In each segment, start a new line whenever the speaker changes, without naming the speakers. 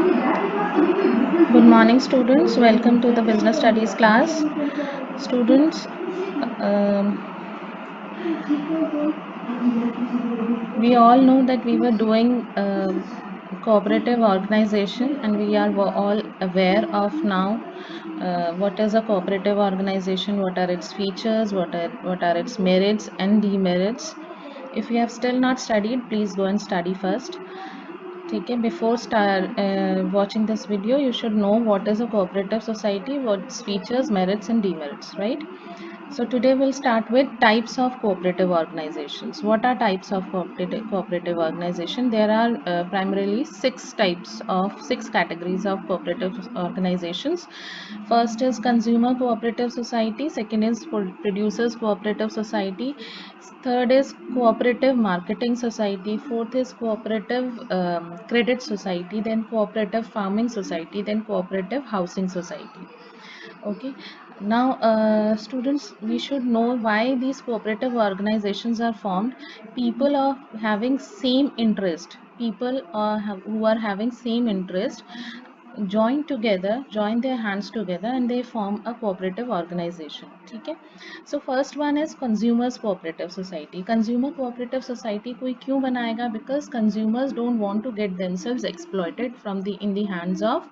Good morning, students. Welcome to the business studies class. Students, um, we all know that we were doing cooperative organization, and we are all aware of now what is a cooperative organization, what are its features, what are its merits and demerits. If you have still not studied, please go and study first. Okay, before watching this video, you should know what is a cooperative society, what's features, merits and demerits, right? So today we'll start with types of cooperative organizations. What are types of cooperative organization? There are primarily six categories of cooperative organizations. First is consumer cooperative society, second is producers cooperative society, third is cooperative marketing society, fourth is cooperative credit society, then cooperative farming society, then cooperative housing society. Okay, now students, we should know why these cooperative organizations are formed. People are having same interest, who are having same interest join their hands together, and they form a cooperative organization. Okay, so first one is consumers cooperative society. Consumer cooperative society कोई क्यों बनाएगा? Because consumers don't want to get themselves exploited from the in the hands of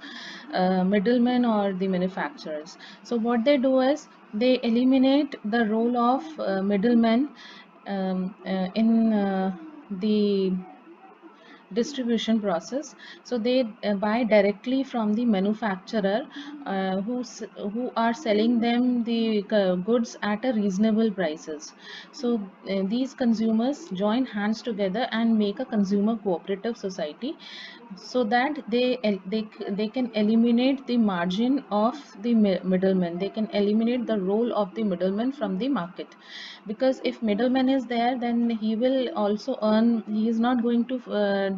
middlemen or the manufacturers. So what they do is they eliminate the role of middlemen in the distribution process. So they buy directly from the manufacturer, who are selling them the goods at a reasonable prices. So these consumers join hands together and make a consumer cooperative society, so that they can eliminate the margin of the middleman. They can eliminate the role of the middleman from the market, because if middleman is there, then he will also earn. He is not going to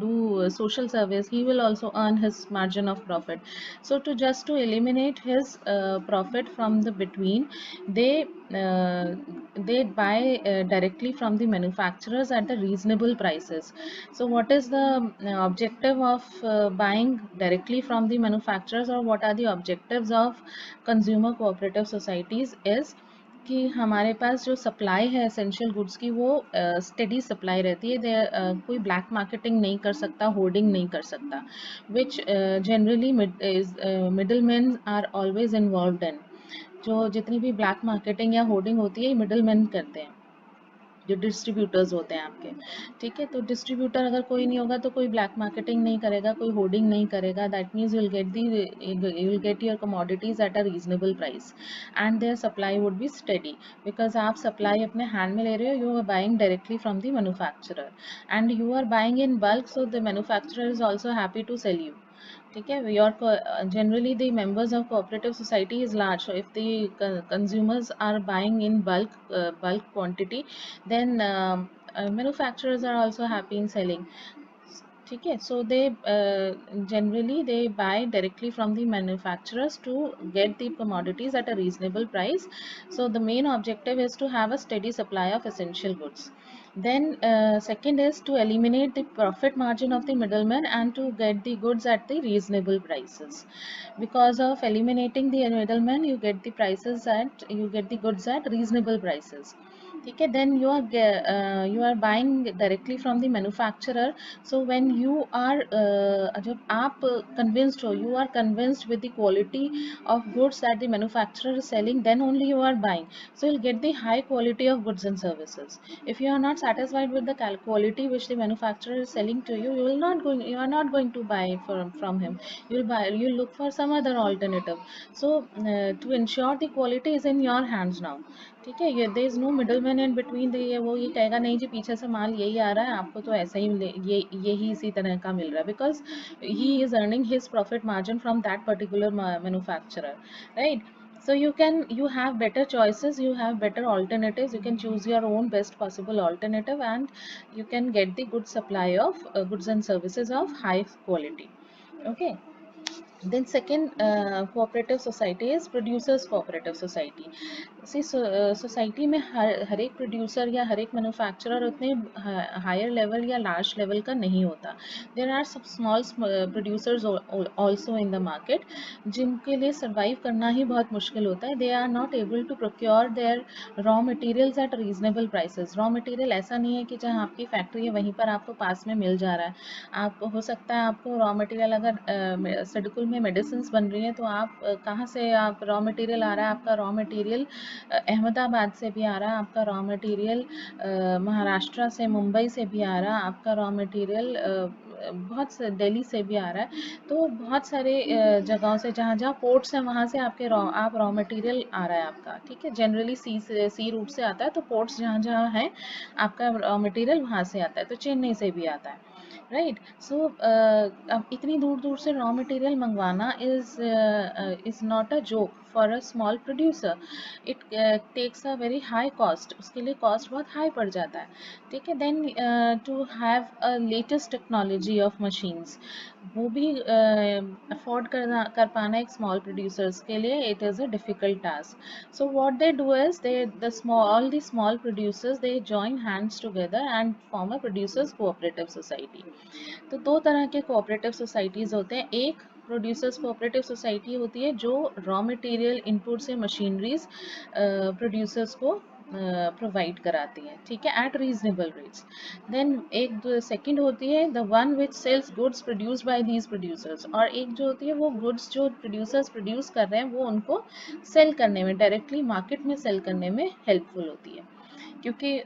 do social service. He will also earn his margin of profit. So to eliminate his profit from the between, they buy directly from the manufacturers at the reasonable prices. So what is the objective of buying directly from the manufacturers, or what are the objectives of consumer cooperative societies is कि हमारे पास जो supply है essential goods की, वो steady supply रहती है. कोई black marketing नहीं कर सकता, होर्डिंग नहीं कर सकता, which generally middle man are always involve in. जो जितनी भी ब्लैक मार्केटिंग या होर्डिंग होती है, मिडल मैन करते हैं, जो डिस्ट्रीब्यूटर्स होते हैं आपके. ठीक है, तो डिस्ट्रीब्यूटर अगर कोई नहीं होगा तो कोई ब्लैक मार्केटिंग नहीं करेगा, कोई होर्डिंग नहीं करेगा. That means you will get your commodities at a reasonable price, and their supply would be steady. Because आप सप्लाई अपने हैंड में ले रहे हो, you are buying directly from the manufacturer, and you are buying in bulk, so the manufacturer is also happy to sell you. ठीक है, generally the members of cooperative society is large. So if the consumers are buying in bulk quantity, then manufacturers are also happy in selling. ठीक है, so they generally they buy directly from the manufacturers to get the commodities at a reasonable price. So the main objective is to have a steady supply of essential goods. Then second is to eliminate the profit margin of the middleman and to get the goods at the reasonable prices. Because of eliminating the middleman, you get the goods at reasonable prices. ठीक है, then you are buying directly from the manufacturer. So when you are जब आप convinced हो, you are convinced with the quality of goods that the manufacturer is selling, then only you are buying. So you'll get the high quality of goods and services. If you are not satisfied with the quality which the manufacturer is selling to you, you are not going to buy from him. You'll look for some other alternative. So to ensure the quality is in your hands now. ठीक है, ये there is no middle man in between. वो ये कहेगा नहीं जी, पीछे से माल यही आ रहा है, आपको तो ऐसा ही यही इसी तरह का मिल रहा है, because he is earning his profit margin from that particular manufacturer, right? So you have better choices, you have better alternatives, you can choose your own best possible alternative, and you can get the good supply of goods and services of high quality. Okay, Then second cooperative society is producers cooperative society. सी society में हर एक producer या हर एक manufacturer उतने higher level या large level का नहीं होता. देर आर सब small producers also in the market जिनके लिए सर्वाइव करना ही बहुत मुश्किल होता है. They are not able to procure their raw materials at reasonable prices. Raw material ऐसा नहीं है कि जहाँ आपकी फैक्ट्री है वहीं पर आपको पास में मिल जा रहा है. आप हो सकता है आपको रॉ मटेरियल अगर सिडकुल में मेडिसिन बन रही हैं तो आप कहाँ से आप रॉ मटेरियल आ रहा है. आपका रॉ मटेरियल अहमदाबाद से भी आ रहा है. आपका रॉ मटेरियल महाराष्ट्र से मुंबई से भी आ रहा है. आपका रॉ मटेरियल बहुत से दिल्ली से भी आ रहा है. तो बहुत सारे जगहों से जहाँ जहाँ पोर्ट्स हैं वहाँ से आपके रॉ मटेरियल आ रहा है आपका. ठीक है, जनरली सी रूट से आता है. तो पोर्ट्स जहाँ जहाँ हैं आपका रॉ मटेरियल वहाँ से आता है. तो चेन्नई से भी आता है. राइट. सो अब इतनी दूर दूर से रॉ मटेरियल मंगवाना is not a joke for a small producer. It takes a very high cost. उसके लिए कॉस्ट बहुत हाई पड़ जाता है. ठीक है. Then to have a latest technology of machines वो भी अफोर्ड कर पाना एक स्मॉल प्रोड्यूसर्स के लिए it is a difficult task. So what they do is all the small producers they join hands together and form a producers cooperative society. तो दो तरह के कोऑपरेटिव सोसाइटीज होते हैं. एक प्रोड्यूसर्स कोऑपरेटिव सोसाइटी होती है जो रॉ मटेरियल इनपुट से मशीनरीज प्रोड्यूसर्स को प्रोवाइड कराती है. ठीक है, एट रीजनेबल रेट्स. देन एक सेकंड होती है the one which sells goods produced by these producers. और एक जो होती है वो गुड्स जो प्रोड्यूसर्स प्रोड्यूस कर रहे हैं वो उनको सेल करने में डायरेक्टली मार्केट में सेल करने में हेल्पफुल होती है. क्योंकि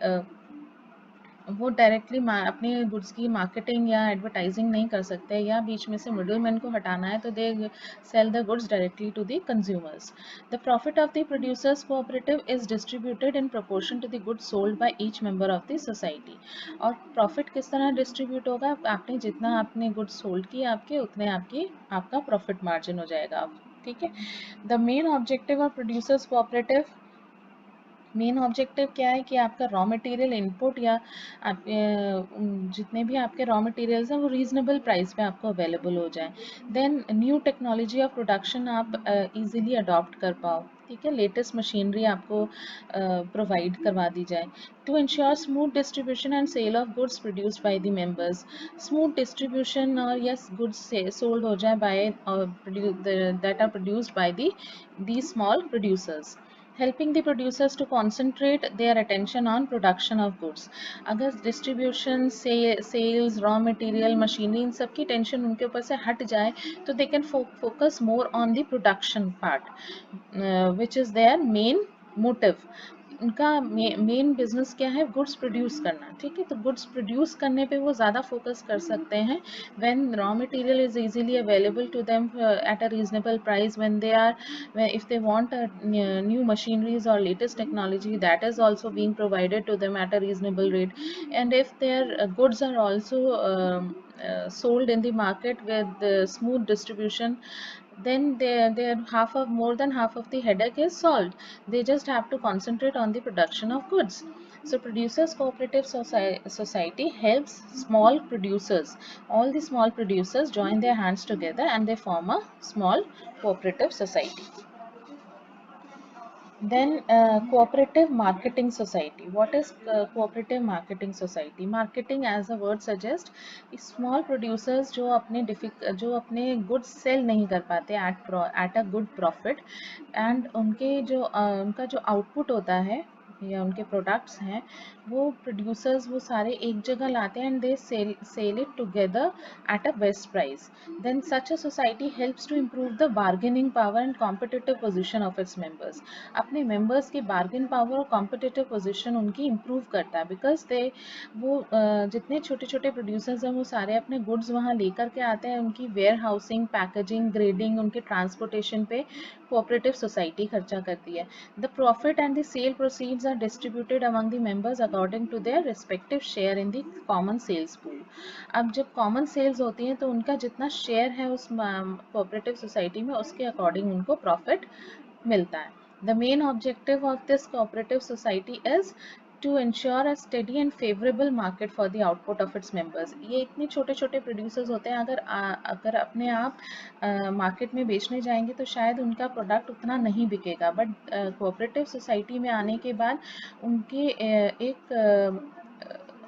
वो डायरेक्टली अपने गुड्स की मार्केटिंग या एडवर्टाइजिंग नहीं कर सकते या बीच में से मिडल मैन को हटाना है तो they sell the goods directly to the consumers. The profit of the producers cooperative is distributed in proportion to the goods sold by each member of the society. और प्रॉफिट किस तरह distribute होगा. आपने जितना आपने गुड्स सोल्ड किए आपके उतने आपका प्रॉफिट मार्जिन हो जाएगा. ठीक है. The main objective of producers cooperative main objective क्या है कि आपका रॉ मटेरियल इनपुट या आप जितने भी आपके रॉ मटेरियल्स हैं वो रीजनेबल प्राइस पे आपको अवेलेबल हो जाए. Then new technology of production आप इजीली अडॉप्ट कर पाओ. ठीक है, लेटेस्ट मशीनरी आपको प्रोवाइड करवा दी जाए. To ensure smooth distribution and sale of goods produced by the members. Smooth distribution और यस गुड्स सोल्ड हो जाए by that are produced by the small producers. Helping the producers to concentrate their attention on production of goods. अगर distribution sales raw material machinery इन सब की tension उनके ऊपर से हट जाए तो they can focus more on the production part which is their main motive. उनका मेन बिजनेस क्या है, गुड्स प्रोड्यूस करना. ठीक है, तो गुड्स प्रोड्यूस करने पे वो ज़्यादा फोकस कर सकते हैं when raw material is easily available to them at a reasonable price. When they are if they want new machineries or latest technology that is also being provided to them at a reasonable rate. And if their goods are also sold in the market with smooth distribution, then their more than half of the headache is solved. They just have to concentrate on the production of goods. So producers cooperative society helps small producers. All the small producers join their hands together and they form a small cooperative society. Then cooperative marketing society. What is cooperative marketing society? Marketing, as the word suggests, small producers जो अपने goods sell नहीं कर पाते at a good profit, and उनका जो output होता है या उनके प्रोडक्ट्स हैं वो प्रोड्यूसर्स वो सारे एक जगह लाते हैं and they sell it together at a best price. Then such a society helps to improve the bargaining power and competitive position of its members. अपने मेंबर्स की बार्गेन पावर और कॉम्पिटिटिव पोजीशन उनकी इम्प्रूव करता है because वो जितने छोटे छोटे प्रोड्यूसर्स हैं वो सारे अपने गुड्स वहाँ लेकर के आते हैं. उनकी वेयर हाउसिंग, पैकेजिंग, ग्रेडिंग, उनके ट्रांसपोर्टेशन पे कोऑपरेटिव सोसाइटी खर्चा करती है. The profit and the sale proceeds are distributed among the members according to their respective share in the common sales pool. अब जब कॉमन सेल्स होती हैं तो उनका जितना शेयर है उस कोऑपरेटिव सोसाइटी में उसके अकॉर्डिंग उनको प्रॉफिट मिलता है. The main objective of this cooperative society is to ensure a steady and favorable market for the output of its members. ये इतने छोटे छोटे प्रोड्यूसर्स होते हैं, अगर अपने आप मार्केट में बेचने जाएंगे तो शायद उनका प्रोडक्ट उतना नहीं बिकेगा, बट कोऑपरेटिव सोसाइटी में आने के बाद उनके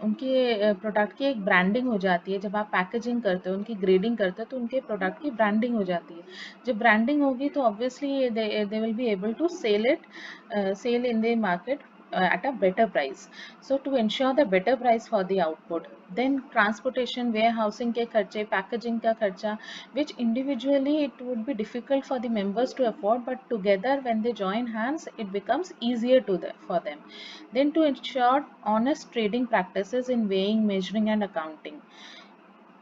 उनके प्रोडक्ट की एक ब्रांडिंग हो जाती है। जब आप पैकेजिंग करते हो, उनकी ग्रेडिंग करते हो, तो उनके प्रोडक्ट की ब्रांडिंग हो जाती है। जब ब्रांडिंग होगी तो obviously they will be able to sell in the market at a better price. So to ensure the better price for the output, then transportation, warehousing के खर्चे, packaging का खर्चा, which individually it would be difficult for the members to afford, but together when they join hands it becomes easier for them. Then to ensure honest trading practices in weighing, measuring and accounting,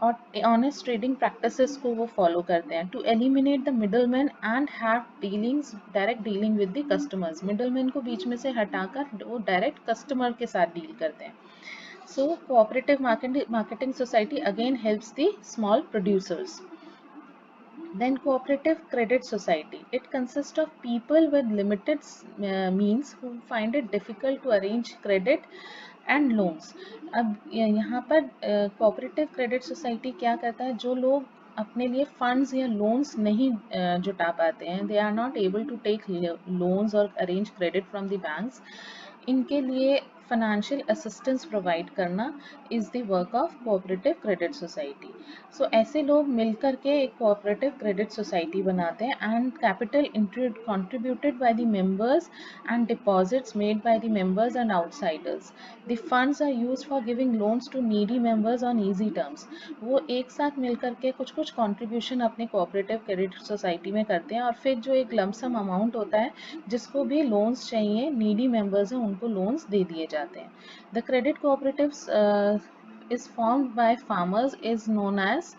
और honest trading practices को वो follow करते हैं। To eliminate the middle man and have dealings, direct dealing with the customers, middle man को बीच में से हटाकर वो डायरेक्ट कस्टमर के साथ डील करते हैं। सो cooperative marketing society again helps the small producers. Then cooperative credit society. It consists of people with limited means who find it difficult to arrange credit and loans. अब यहाँ पर cooperative credit society क्या करता है, जो लोग अपने लिए फंड्स या लोन्स नहीं जुटा पाते हैं, they are not able to take loans और arrange credit from the banks, इनके लिए फाइनेंशियल असिस्टेंस प्रोवाइड करना is the work of cooperative credit society. So ऐसे लोग मिलकर के एक कोऑपरेटिव क्रेडिट सोसाइटी बनाते हैं and capital contributed by the members and deposits made by the members and outsiders. The funds are used for giving loans to needy members on easy terms. वो एक साथ मिलकर के कुछ कुछ कंट्रीब्यूशन अपने कोऑपरेटिव क्रेडिट सोसाइटी में करते हैं और फिर जो एक लमसम अमाउंट होता है जिसको भी लोन्स चाहिए, नीडी मेंबर्स हैं उनको लोन्स दे दिए जाते हैं. The credit cooperatives is formed by farmers is known as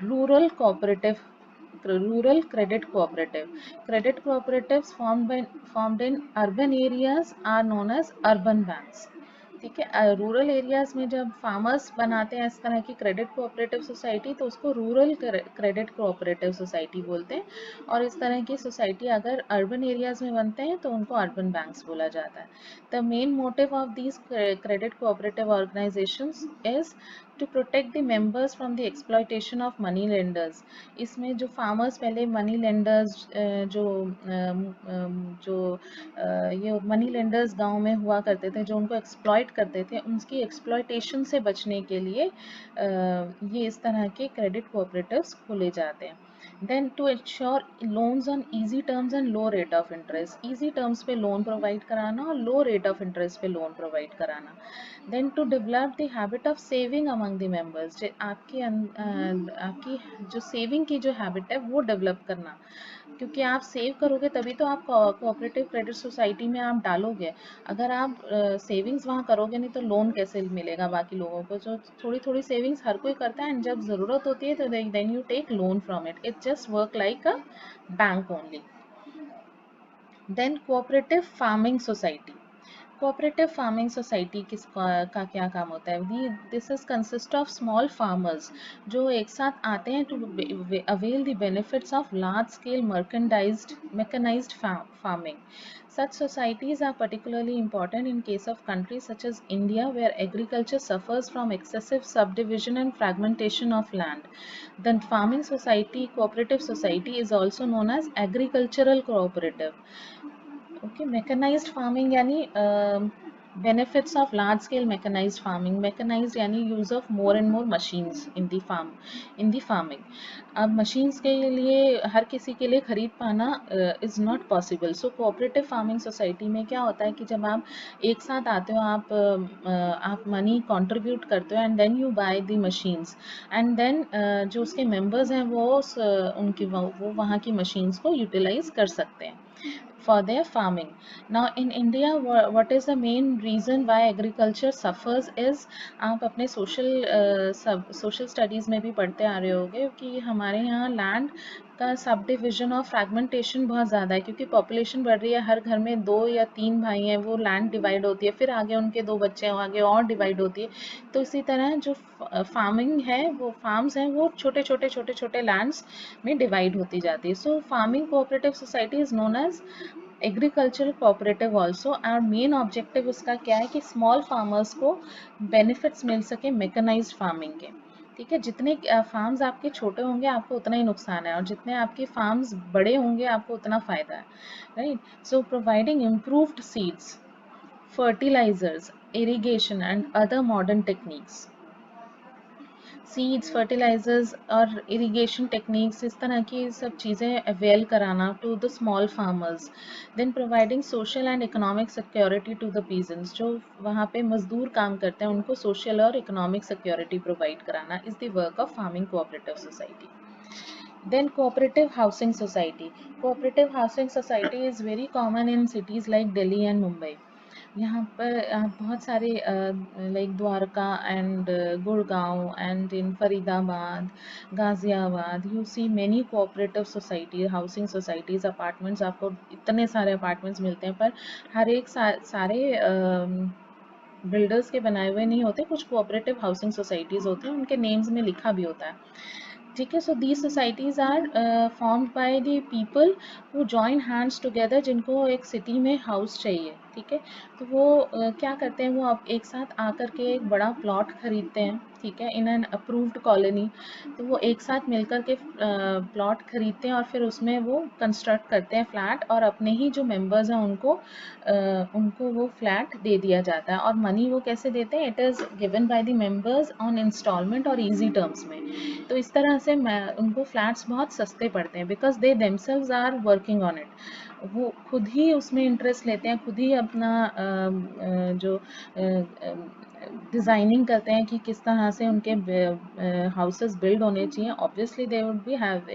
rural cooperative, rural credit cooperative. Credit cooperatives formed in urban areas are known as urban banks. ठीक है, रूरल एरियाज में जब farmers बनाते हैं इस तरह की क्रेडिट कोऑपरेटिव सोसाइटी तो उसको रूरल क्रेडिट कोऑपरेटिव सोसाइटी बोलते हैं, और इस तरह की सोसाइटी अगर अर्बन एरियाज में बनते हैं तो उनको अर्बन बैंक्स बोला जाता है. The main motive of these credit cooperative organisations is to protect the members from the exploitation of money lenders. इसमें जो फार्मर्स पहले मनी लेंडर्स ये मनी लेंडर्स गांव में हुआ करते थे जो उनको एक्सप्लॉयट करते थे, उनकी एक्सप्लॉयटेशन से बचने के लिए ये इस तरह के क्रेडिट कोऑपरेटिव्स खोले जाते हैं. Then to ensure loans on easy terms and low rate of interest, easy terms पे लोन प्रोवाइड कराना और लो रेट ऑफ इंटरेस्ट पे लोन प्रोवाइड कराना. Then to develop the habit of saving among the members, आपकी जो saving की जो habit है वो डेवलप करना, क्योंकि आप सेव करोगे तभी तो आप कोऑपरेटिव क्रेडिट सोसाइटी में आप डालोगे. अगर आप सेविंग्स वहाँ करोगे नहीं तो लोन कैसे मिलेगा बाकी लोगों को. जो थोड़ी थोड़ी सेविंग्स हर कोई करता है एंड जब ज़रूरत होती है तो then you take loan from it. It just work like a bank only. Then cooperative farming society. Cooperative farming society का क्या काम होता है? This is consist of small farmers जो एक साथ आते हैं to avail the benefits of large scale mechanised farming. Such societies are particularly important in case of countries such as India, where agriculture suffers from excessive subdivision and fragmentation of land. The farming society, cooperative society, is also known as agricultural cooperative. Okay, mechanised farming यानी benefits of large scale mechanised farming. Mechanised यानी use of more and more machines in the farming. अब machines के लिए हर किसी के लिए खरीद पाना is not possible. So cooperative farming society में क्या होता है कि जब आप एक साथ आते हो, आप मनी कंट्रीब्यूट करते हो and then you buy the machines and then जो उसके मेंबर्स हैं वो वहाँ की मशीन्स को यूटिलाइज कर सकते हैं for their farming. Now in India, what is the main reason why agriculture suffers is, आप अपने सोशल स्टडीज़ में भी पढ़ते आ रहे होगे कि हमारे यहाँ लैंड का सब डिविजन और फ्रैगमेंटेशन बहुत ज़्यादा है, क्योंकि पॉपुलेशन बढ़ रही है, हर घर में 2 या 3 भाई हैं, वो लैंड डिवाइड होती है, फिर आगे उनके 2 बच्चे हैं, आगे और डिवाइड होती है. तो इसी तरह जो फार्मिंग है, वो फार्म्स हैं, वो छोटे छोटे लैंड्स में डिवाइड होती जाती है. So farming cooperative society is known as agricultural cooperative also, और मेन ऑब्जेक्टिव उसका क्या है कि स्मॉल फार्मर्स को बेनिफिट्स मिल सके मैकेनाइज्ड फार्मिंग के। ठीक है, जितने फार्म्स आपके छोटे होंगे आपको उतना ही नुकसान है, और जितने आपके फार्म्स बड़े होंगे आपको उतना फ़ायदा है, right. So providing improved seeds, fertilizers, irrigation and other modern techniques, seeds, fertilisers और इरिगेशन टेक्निक्स, इस तरह की सब चीज़ें अवेल कराना to the small farmers. Then providing social and economic security to the peasants, जो वहाँ पे मजदूर काम करते हैं उनको सोशल और इकोनॉमिक सिक्योरिटी प्रोवाइड कराना is the work of farming cooperative society. Then cooperative housing society. Cooperative housing society is very common in cities like Delhi and Mumbai. यहाँ पर बहुत सारे like Dwarka and Gurgaon and in Faridabad, Ghaziabad, you see many cooperative society, housing societies, apartments, आपको इतने सारे apartments मिलते हैं, पर हर एक सारे बिल्डर्स के बनाए हुए नहीं होते, कुछ कोऑपरेटिव हाउसिंग सोसाइटीज़ होते हैं, उनके नेम्स में लिखा भी होता है। ठीक है, so these societies are formed by the people who join hands together, जिनको एक सिटी में हाउस चाहिए। ठीक है, तो वो क्या करते हैं, वो अब एक साथ आकर के एक बड़ा प्लॉट खरीदते हैं, ठीक है, इन एन अप्रूव्ड कॉलोनी। तो वो एक साथ मिलकर के प्लॉट खरीदते हैं और फिर उसमें वो कंस्ट्रक्ट करते हैं फ्लैट, और अपने ही जो मेंबर्स हैं उनको वो फ्लैट दे दिया जाता है। और मनी वो कैसे देते हैं, it is given by the members on instalment और ईजी टर्म्स में। तो इस तरह से उनको फ्लैट्स बहुत सस्ते पड़ते हैं, because they themselves are working on it. वो खुद ही उसमें इंटरेस्ट लेते हैं, खुद ही अपना जो डिज़ाइनिंग करते हैं कि किस तरह से उनके हाउसेस बिल्ड होने चाहिए। Obviously they would be have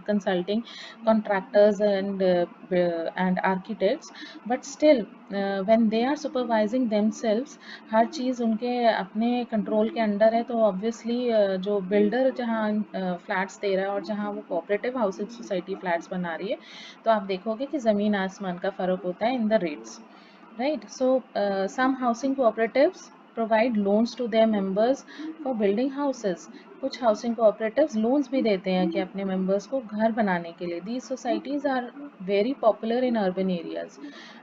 consulting contractors and architects, but still when they are supervising themselves, हर चीज़ उनके अपने कंट्रोल के अंडर है। तो ऑब्वियसली जो बिल्डर जहाँ फ्लैट्स दे रहा है और जहाँ वो कोऑपरेटिव हाउसिंग सोसाइटी फ्लैट्स बना रही है, तो आप देखोगे कि ज़मीन आसमान का फ़र्क होता है in the rates, right? So some housing cooperatives provide loans to their members for building houses. कुछ हाउसिंग कोऑपरेटिव्स लोन्स भी देते हैं कि अपने मेंबर्स को घर बनाने के लिए। These societies are very popular in urban areas.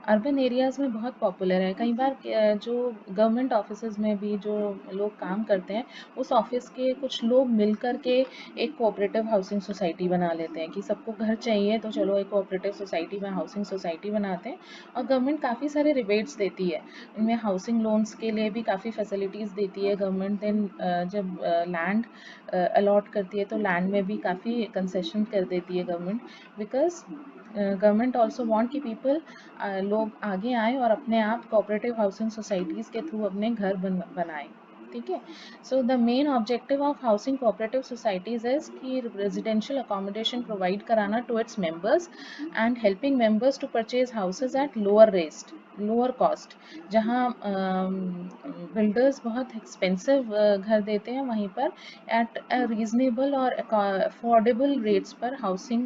Urban areas में बहुत पॉपुलर है। कई बार जो गवर्नमेंट ऑफिस में भी जो लोग काम करते हैं, उस ऑफिस के कुछ लोग मिल कर के एक कोऑपरेटिव हाउसिंग सोसाइटी बना लेते हैं कि सबको घर चाहिए तो चलो एक कोऑपरेटिव सोसाइटी में हाउसिंग सोसाइटी बनाते हैं। और गवर्नमेंट काफ़ी सारे रिबेट्स देती है इनमें, हाउसिंग लोन्स के लिए भी काफ़ी फैसिलिटीज़ देती है गवर्नमेंट। देन जब लैंड अलॉट करती है तो लैंड में भी काफ़ी कंसेशन कर देती है government, because government also want कि पीपल लोग आगे आए और अपने आप कोऑपरेटिव हाउसिंग सोसाइटीज़ के थ्रू अपने घर बनाएं। ठीक है, so the main objective of housing cooperative societies is कि रेजिडेंशियल अकोमोडेशन प्रोवाइड कराना to its members and helping members to purchase houses at lower cost. जहाँ बिल्डर्स बहुत एक्सपेंसिव घर देते हैं, वहीं पर एट रीजनेबल और अफोर्डेबल रेट्स पर हाउसिंग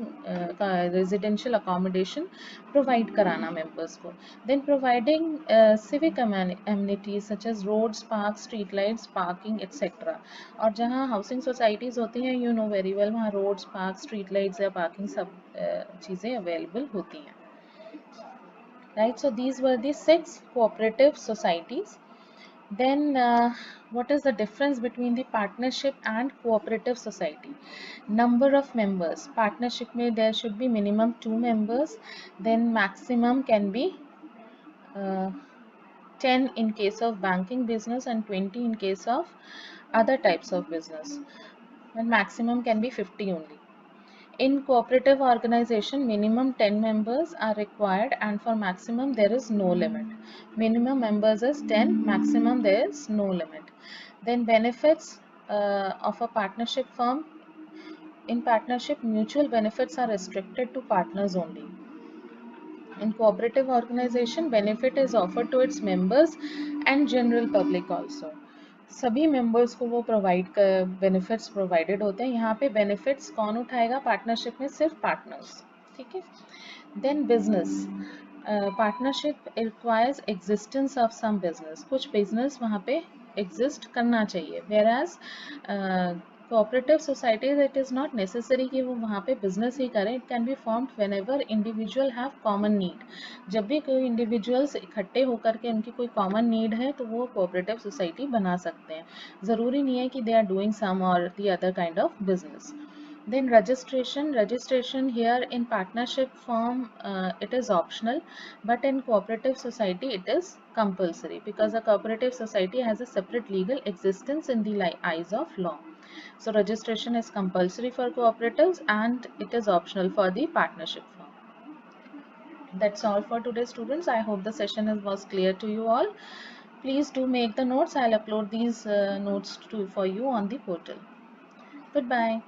का रेजिडेंशियल अकोमोडेशन प्रोवाइड कराना मेंबर्स को। Then providing civic amenities such as roads, parks, street lights, parking, etc. और जहाँ हाउसिंग सोसाइटीज़ होती हैं, यू नो वेरी वेल, वहाँ रोड्स, पार्क, स्ट्रीट लाइट्स या पार्किंग सब चीज़ें अवेलेबल होती हैं, right. So these were the 6 cooperative societies. Then what is the difference between the partnership and cooperative society? Number of members. Partnership में there should be minimum 2 members, then maximum can be uh, 10 in case of banking business and 20 in case of other types of business, and maximum can be 50 only. In cooperative organization, minimum 10 members are required, and for maximum there is no limit. Minimum members is 10, maximum there is no limit. Then benefits of a partnership firm. In partnership, mutual benefits are restricted to partners only. In cooperative organization, benefit is offered to its members and general public also. सभी members को वो benefits provided होते हैं। यहाँ पे benefits कौन उठाएगा? Partnership में सिर्फ पार्टनर्स। ठीक है, then business. Partnership requires existence of some business, कुछ बिजनेस वहाँ पे एग्जिस्ट करना चाहिए, whereas cooperative societies it is not necessary कि वो वहाँ पे बिजनेस ही करें. It can be formed whenever individual have common need. जब भी कोई इंडिविजुअल्स इकट्ठे होकर के उनकी कोई कॉमन नीड है तो वो कोऑपरेटिव सोसाइटी बना सकते हैं. ज़रूरी नहीं है कि दे आर डूइंग सम और the other kind of business. Then registration here in partnership form, it is optional, but in cooperative society it is compulsory, because a cooperative society has a separate legal existence in the eyes of law. So registration is compulsory for cooperatives and it is optional for the partnership firm. That's all for today, students. I hope the session was clear to you all. Please do make the notes. I'll upload these notes for you on the portal. Goodbye.